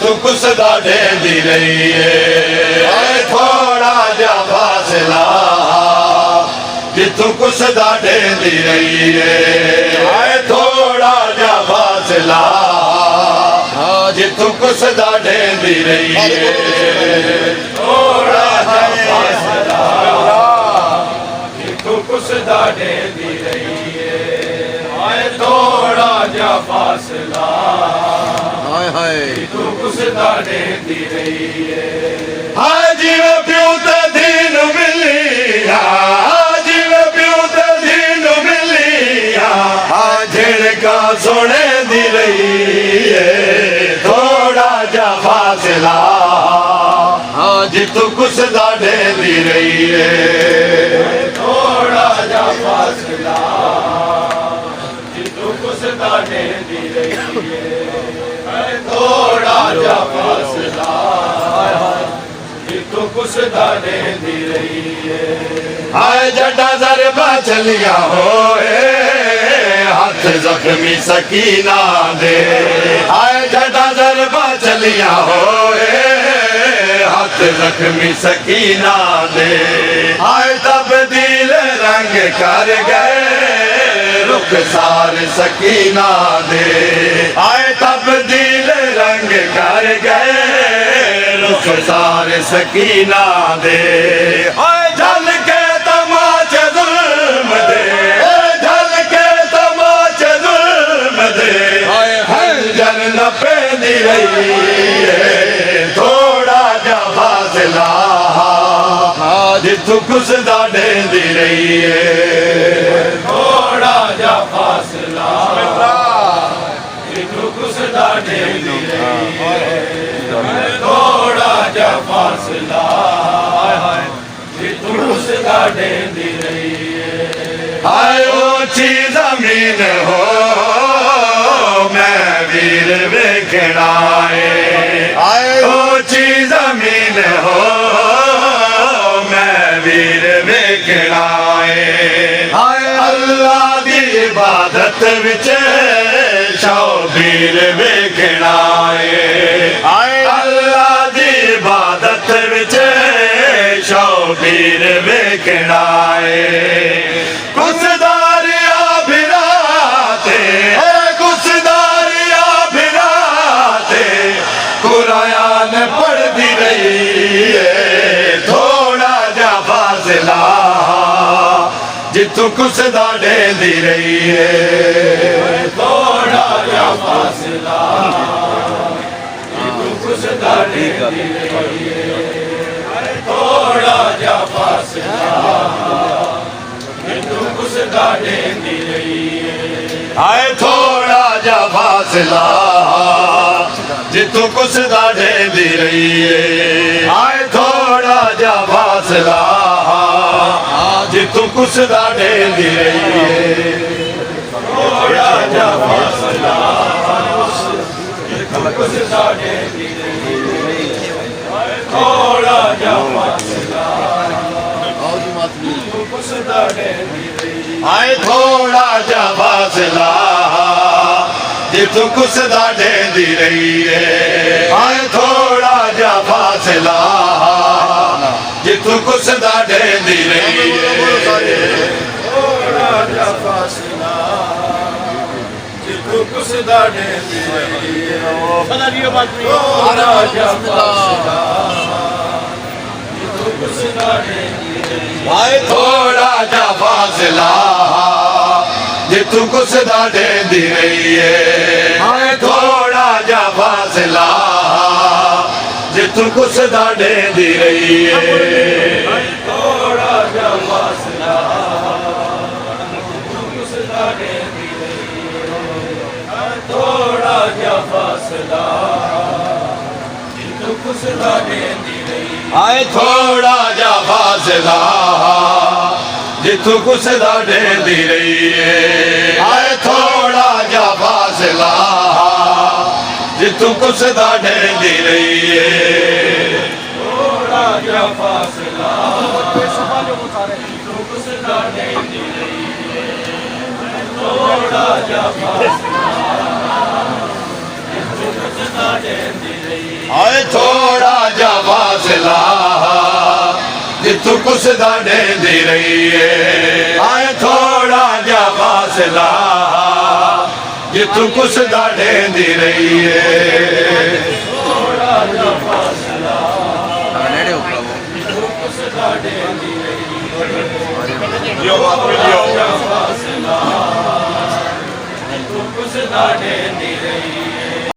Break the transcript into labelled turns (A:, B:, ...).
A: जितू कुसदा ढेंदी रही है थोड़ा जा फासला जितू कुसदा ढेंदी रही है थोड़ा जा फासला जितू कुसदा ढेंदी रही है थोड़ा जा फासला जितू कुसदा ढेंदी रही है थोड़ा जा फासला जितू कुसदा ढेंदी रही है हाय जीवे प्यू ते दीन मिलिया जीवे प्यू ते दीन मिलिया झिड़का सुने दी रही है थोड़ा जा फासला जितू कुसदा ढेंदी रही है थोड़ा जा फासला जितू कुसदा ढेंदी रही है थोड़ा जा फासला जितू कुसदा ढेंदी रही है हाय जटा ज़रबा चलिया होए हाथ जख्मी सकीना दे हाय जटा ज़रबा चलिया होए हाथ जख्मी सकीना दे हाय तब्दील रंग कर गए रुखसार सकीना दे हाय तब्दील रंग कर गए रुखसार सकीना दे हाय झल के तमाचे जुल्म दे झल के तमाचे जुल्म दे हंजर न पेंदी रही है थोड़ा जा फासला जितू कुसदा ढेंदी रही है थोड़ा जा फासला जितू कुसदा ढेंदी रही है थोड़ा जा फासला जितू कुसदा ढेंदी रही है हाय ऊंची जमीन हो मैं वीर वेखना है ऊंची जमीन हो मैं वीर वेखना है हाय अल्लाह दी इबादत विच शौबीर वेखना है हाय अल्लाह दी इबादत विच शौबीर वेखना है कुसदारिया भिराते कुसदारिया भिराते कुरान पढ़दी रही है थोड़ा जा फासला जितू कुसदा ढेंदी रही है थोड़ा जा फासला जितू कुसदा ढेंदी रही है थोड़ा जा फासला जितू कुसदा ढेंदी रही है हाय थोड़ा जा फासला जितू कुसदा ढेंदी रही है हाय थोड़ा जा फासला जितू कुसदा ढेंदी रही है थोड़ा जा फासला जितू कुसदा ढेंदी रही है थोड़ा जा फासला जितू कुसदा ढेंदी रही है हाय थोड़ा जा फासला जितू कुसदा ढेंदी रही है हाय थोड़ा जा फासला जितू कुसदा ढेंदी रही है थोड़ा जा फासला जितू कुसदा ढेंदी रही है थोड़ा जा फासला जितू कुसदा ढेंदी रही है हाय थोड़ा जा फासला जितू कुसदा ढेंदी रही है हाय थोड़ा जा फासला जितू कुसदा ढेंदी रही है थोड़ा जा फासला जितू कुसदा ढेंदी रही है थोड़ा जा फासला जितू कुसदा ढेंदी रही है हाय थोड़ा जा फासला जितू कुसदा ढेंदी रही है हाय थोड़ा जा फासला जितू कुसदा ढेंदी रही है थोड़ा जा फासला जितू कुसदा ढेंदी रही है थोड़ा जा फासला जितू कुसदा ढेंदी रही है ਆਏ ਥੋੜਾ ਜਿਹਾ ਫਾਸਲਾ ਜਿੱਥੋਂ ਕੁਛ ਦਾ ਢੇਂਦੀ ਰਹੀਏ ਆਏ ਥੋੜਾ ਜਿਹਾ ਫਾਸਲਾ ਜਿੱਥੋਂ ਕੁਛ ਦਾ ਢੇਂਦੀ ਰਹੀਏ ਥੋੜਾ ਜਿਹਾ ਫਾਸਲਾ
B: ਨੇੜੇ ਉੱਪਰ
A: ਜਿੱਥੋਂ ਕੁਛ ਦਾ ਢੇਂਦੀ ਰਹੀਏ ਜੋ ਫਾਸਲਾ ਜਿੱਥੋਂ ਕੁਛ ਦਾ